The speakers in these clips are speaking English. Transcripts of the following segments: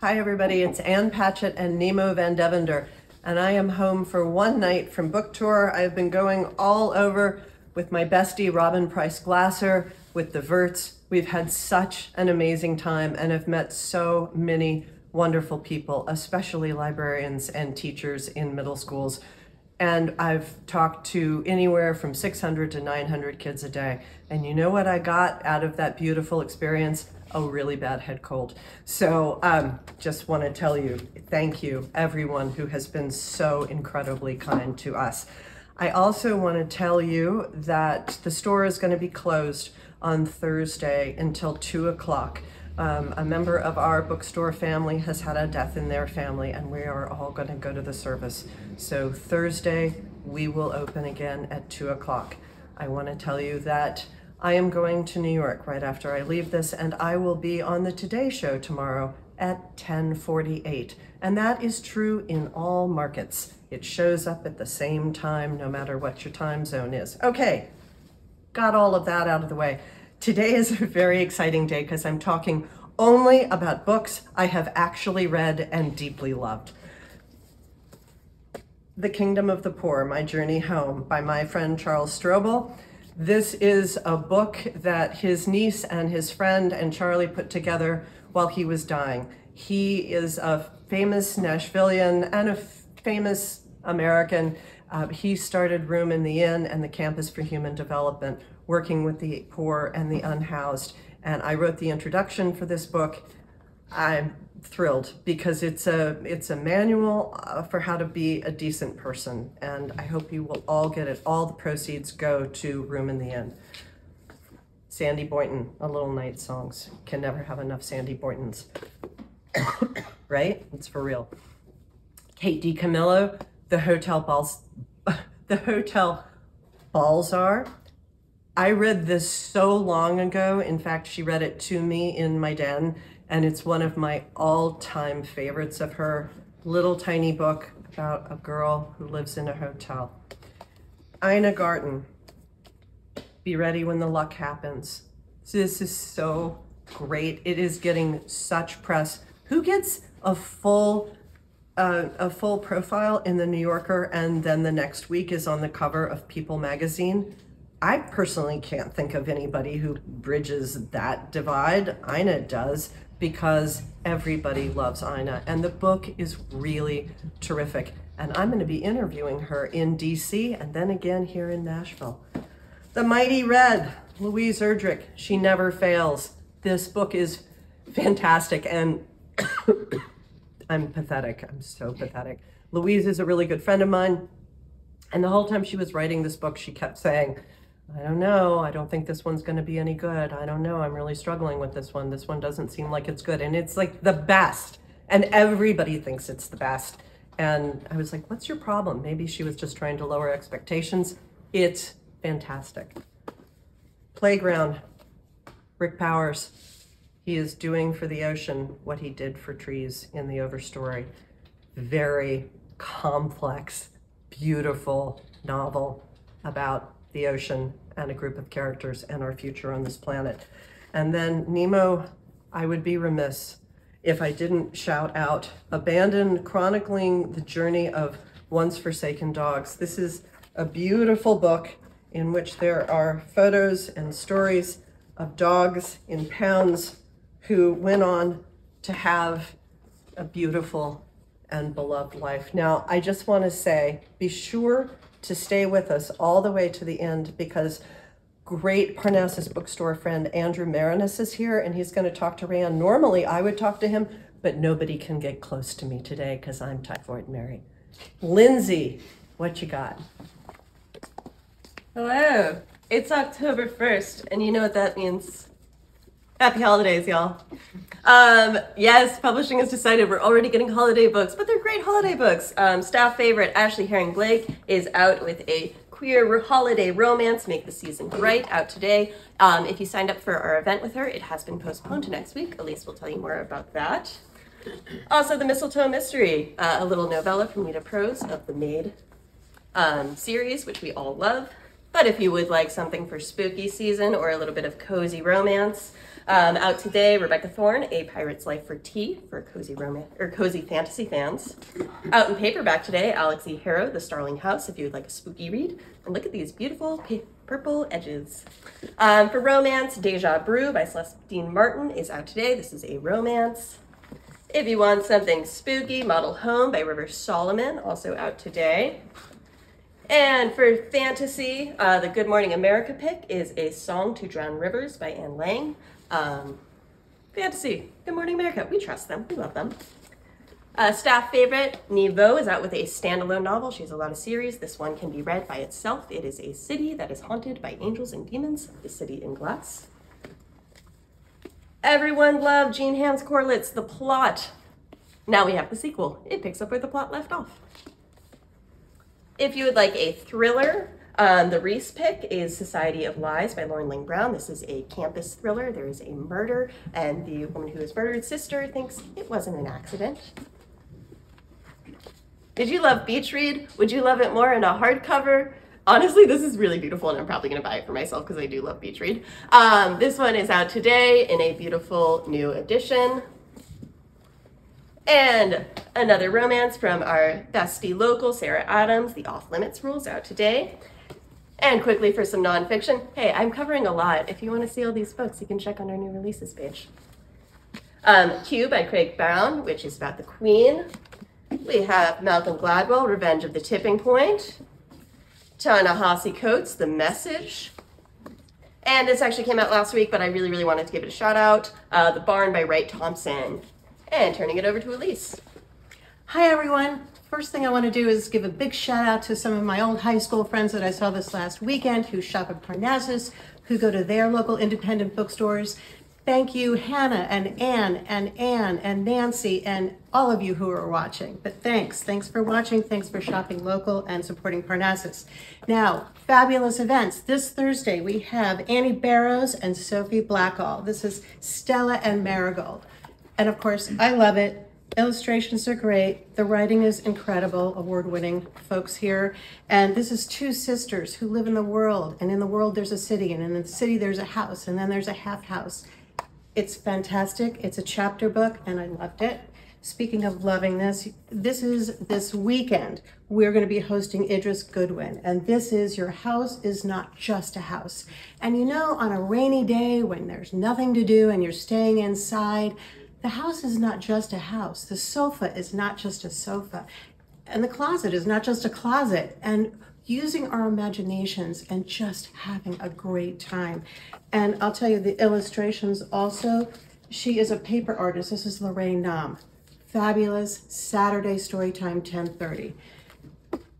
Hi everybody, it's Ann Patchett and Nemo Van Devender, and I am home for one night from book tour. I've been going all over with my bestie Robin Price Glasser, with the Verts. We've had such an amazing time and have met so many wonderful people, especially librarians and teachers in middle schools. And I've talked to anywhere from 600 to 900 kids a day. And you know what I got out of that beautiful experience? A really bad head cold. So just want to tell you, thank you, everyone who has been so incredibly kind to us. I also want to tell you that the store is going to be closed on Thursday until 2 o'clock. A member of our bookstore family has had a death in their family, and we are all going to go to the service. So Thursday, we will open again at 2 o'clock. I want to tell you that I am going to New York right after I leave this, and I will be on the Today Show tomorrow at 10:48. And that is true in all markets. It shows up at the same time, no matter what your time zone is. Okay, got all of that out of the way. Today is a very exciting day because I'm talking only about books I have actually read and deeply loved. The Kingdom of the Poor, My Journey Home by my friend Charles Strobel. This is a book that his niece and his friend and Charlie put together while he was dying. He is a famous Nashvilleian and a famous American. He started Room in the Inn and the Campus for Human Development, working with the poor and the unhoused. And I wrote the introduction for this book. I'm thrilled because it's a manual for how to be a decent person, and I hope you will all get it. All the proceeds go to Room in the Inn. Sandy Boynton, A Little Night Songs. Can never have enough Sandy Boyntons. Right? It's for real. Kate DiCamillo, The Hotel Balzar. I read this so long ago. In fact, she read it to me in my den, and it's one of my all-time favorites of her. Little tiny book about a girl who lives in a hotel. Ina Garten, Be Ready When the Luck Happens. This is so great. It is getting such press. Who gets a full profile in the New Yorker and then the next week is on the cover of People magazine? I personally can't think of anybody who bridges that divide. Ina does, because everybody loves Ina, and the book is really terrific. And I'm going to be interviewing her in DC and then again here in Nashville. The Mighty Red, Louise Erdrich, She Never Fails. This book is fantastic, and I'm pathetic. I'm so pathetic. Louise is a really good friend of mine, and the whole time she was writing this book, she kept saying, I don't know, I don't think this one's going to be any good. I don't know, I'm really struggling with this one. This one doesn't seem like it's good. And it's like the best. And everybody thinks it's the best. And I was like, what's your problem? Maybe she was just trying to lower expectations. It's fantastic. Playground, Rick Powers. He is doing for the ocean what he did for trees in the Overstory. Very complex, beautiful novel about the ocean and a group of characters and our future on this planet. And then Nemo, I would be remiss if I didn't shout out Abandoned, chronicling the journey of once forsaken dogs. This is a beautiful book in which there are photos and stories of dogs in pounds who went on to have a beautiful and beloved life. Now, I just want to say, be sure to stay with us all the way to the end, because great Parnassus bookstore friend Andrew Maraniss is here, and he's going to talk to Rand. Normally I would talk to him, but nobody can get close to me today because I'm Typhoid Mary. Lindsay, what you got? Hello, it's October 1st, and you know what that means. Happy holidays, y'all. Yes, publishing has decided we're already getting holiday books, but they're great holiday books. Staff favorite Ashley Herring-Blake is out with a queer holiday romance, Make the Season Bright, out today. If you signed up for our event with her, it has been postponed to next week. Elise will tell you more about that. Also, The Mistletoe Mystery, a little novella from Nita Prose of the Maid series, which we all love. But if you would like something for spooky season or a little bit of cozy romance, Out today, Rebecca Thorne, A Pirate's Life for Tea for cozy romance or cozy fantasy fans. Out in paperback today, Alex E. Harrow, The Starling House, if you would like a spooky read. And look at these beautiful purple edges. For romance, Deja Brew by Celestine Martin is out today. This is a romance. If you want something spooky, Model Home by River Solomon, also out today. And for fantasy, the Good Morning America pick is A Song to Drown Rivers by Anne Lang. Fantasy, Good Morning America, we trust them, we love them. Staff favorite, Niveau is out with a standalone novel. She has a lot of series. This one can be read by itself. It is a city that is haunted by angels and demons, The City in Glass. Everyone loved Jean Hans Corlitt's The Plot. Now we have the sequel. It picks up where the plot left off. If you would like a thriller, the Reese pick is Society of Lies by Lauren Lane Brown. This is a campus thriller. There is a murder, and the woman who is murdered sister thinks it wasn't an accident. Did you love Beach Read? Would you love it more in a hardcover? Honestly, this is really beautiful, and I'm probably going to buy it for myself because I do love Beach Read. This one is out today in a beautiful new edition. And another romance from our bestie local, Sarah Adams, The Off Limits Rules, out today. And quickly for some nonfiction, hey, I'm covering a lot. If you want to see all these books, you can check on our new releases page. Q by Craig Brown, which is about the Queen. We have Malcolm Gladwell, Revenge of the Tipping Point. Ta-Nehisi Coates, The Message. And this actually came out last week, but I really, really wanted to give it a shout out. The Barn by Wright Thompson. And turning it over to Elise. Hi, everyone. First thing I want to do is give a big shout out to some of my old high school friends that I saw this last weekend who shop at Parnassus, who go to their local independent bookstores. Thank you, Hannah and Anne and Nancy and all of you who are watching. But thanks for watching. Thanks for shopping local and supporting Parnassus. Now, fabulous events. This Thursday, we have Annie Barrows and Sophie Blackall. This is Stella and Marigold. And of course, I love it. Illustrations are great. The writing is incredible, award-winning folks here. And this is two sisters who live in the world. And in the world, there's a city. And in the city, there's a house. And then there's a half house. It's fantastic. It's a chapter book, and I loved it. Speaking of loving this weekend, we're going to be hosting Idris Goodwin. And this is Your House is Not Just a House. And you know, on a rainy day when there's nothing to do and you're staying inside, the house is not just a house. The sofa is not just a sofa. And the closet is not just a closet. And using our imaginations and just having a great time. And I'll tell you the illustrations also. She is a paper artist. This is Lorraine Nam. Fabulous. Saturday Storytime, 10:30.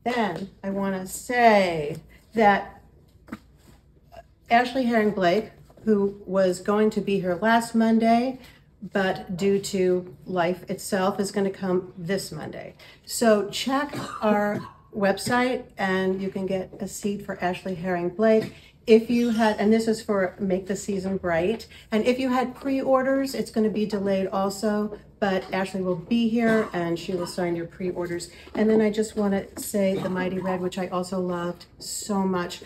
Then I want to say that Ashley Herring Blake, who was going to be here last Monday, but due to life itself is going to come this Monday. So check our website and you can get a seat for Ashley Herring Blake. If you had, and this is for Make the Season Bright, and if you had pre-orders, it's going to be delayed also, but Ashley will be here and she will sign your pre-orders. And then I just want to say The Mighty Red, which I also loved so much.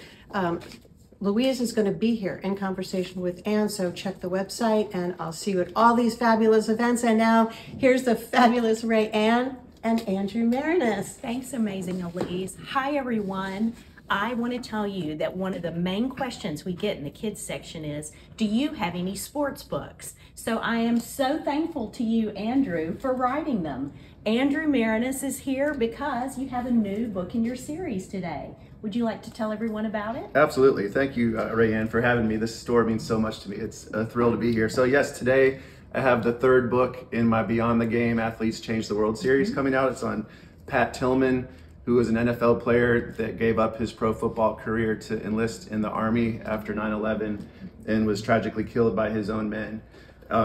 Louise is going to be here in conversation with Anne, so check the website, and I'll see you at all these fabulous events. And now, here's the fabulous Ray Ann and Andrew Maraniss. Thanks, amazing Elise. Hi, everyone. I want to tell you that one of the main questions we get in the kids section is, do you have any sports books? So I am so thankful to you, Andrew, for writing them. Andrew Maraniss is here because you have a new book in your series today. Would you like to tell everyone about it? Absolutely. Thank you, Rayanne, for having me. This store means so much to me. It's a thrill to be here. So yes, today I have the third book in my Beyond the Game Athletes Change the World series coming out. It's on Pat Tillman, who was an NFL player that gave up his pro football career to enlist in the Army after 9/11 and was tragically killed by his own men.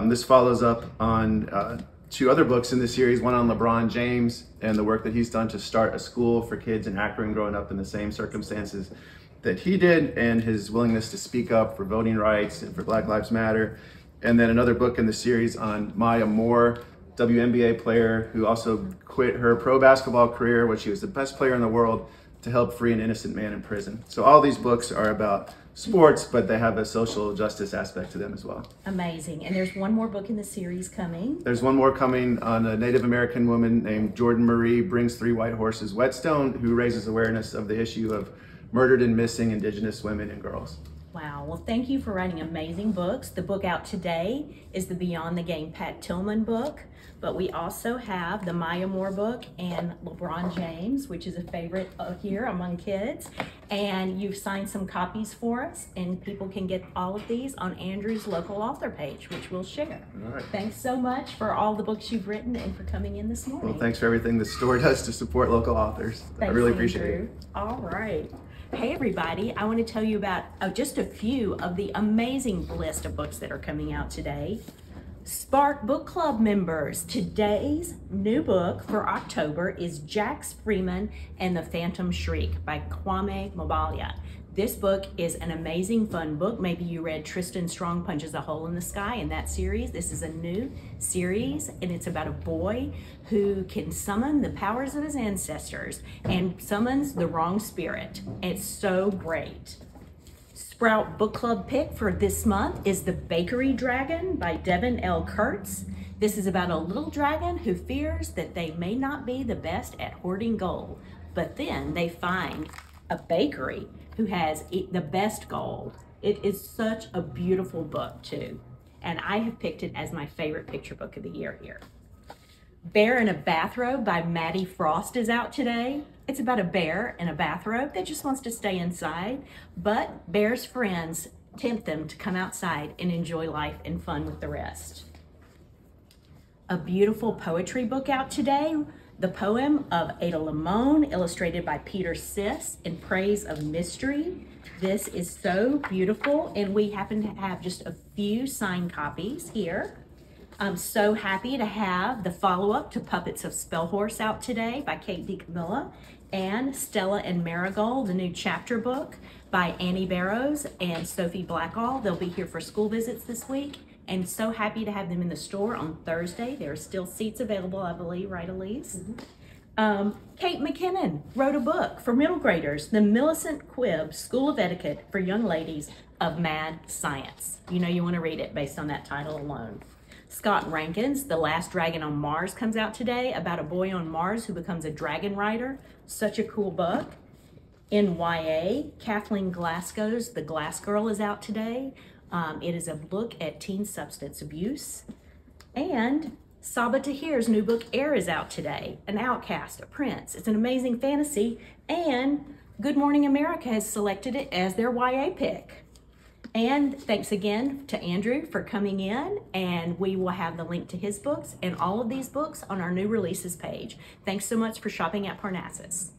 This follows up on two other books in the series, one on LeBron James and the work that he's done to start a school for kids in Akron growing up in the same circumstances that he did, and his willingness to speak up for voting rights and for Black Lives Matter. And then another book in the series on Maya Moore, WNBA player who also quit her pro basketball career when she was the best player in the world to help free an innocent man in prison. So all these books are about sports, but they have a social justice aspect to them as well. Amazing. And there's one more book in the series coming. There's one more coming on a Native American woman named Jordan Marie Brings Three White Horses Whetstone, who raises awareness of the issue of murdered and missing Indigenous women and girls. Wow. Well, thank you for writing amazing books. The book out today is the Beyond the Game Pat Tillman book, but we also have the Maya Moore book and LeBron James, which is a favorite here among kids. And you've signed some copies for us, and people can get all of these on Andrew's local author page, which we'll share. All right. Thanks so much for all the books you've written and for coming in this morning. Well, thanks for everything the store does to support local authors. Thanks, I really appreciate Andrew. it. All right. Hey everybody, I want to tell you about just a few of the amazing list of books that are coming out today. Spark Book Club members, today's new book for October is Jax Freeman and the Phantom Shriek by Kwame Mobalia. This book is an amazing fun book. Maybe you read Tristan Strong Punches a Hole in the Sky in that series. This is a new series, and it's about a boy who can summon the powers of his ancestors and summons the wrong spirit. It's so great. Sprout Book Club pick for this month is The Bakery Dragon by Devin L. Kurtz. This is about a little dragon who fears that they may not be the best at hoarding gold, but then they find a bakery who has the best gold. It is such a beautiful book too, and I have picked it as my favorite picture book of the year here. Bear in a Bathrobe by Maddie Frost is out today. It's about a bear in a bathrobe that just wants to stay inside, but bear's friends tempt them to come outside and enjoy life and fun with the rest. A beautiful poetry book out today, the poem of Ada Limon, illustrated by Peter Siss, In Praise of Mystery. This is so beautiful, and we happen to have just a few signed copies here. I'm so happy to have the follow-up to Puppets of Spellhorse out today by Kate DiCamilla, and Stella and Marigold, the new chapter book by Annie Barrows and Sophie Blackall. They'll be here for school visits this week, and so happy to have them in the store on Thursday. There are still seats available, I believe, right, Elise? Kate McKinnon wrote a book for middle graders, The Millicent Quibb School of Etiquette for Young Ladies of Mad Science. You know you want to read it based on that title alone. Scott Rankin's The Last Dragon on Mars comes out today, about a boy on Mars who becomes a dragon rider. Such a cool book. In YA, Kathleen Glasgow's The Glass Girl is out today. It is a look at teen substance abuse. And Saba Tahir's new book, Air, is out today. An outcast, a prince. It's an amazing fantasy, and Good Morning America has selected it as their YA pick. And thanks again to Andrew for coming in, and we will have the link to his books and all of these books on our new releases page. Thanks so much for shopping at Parnassus.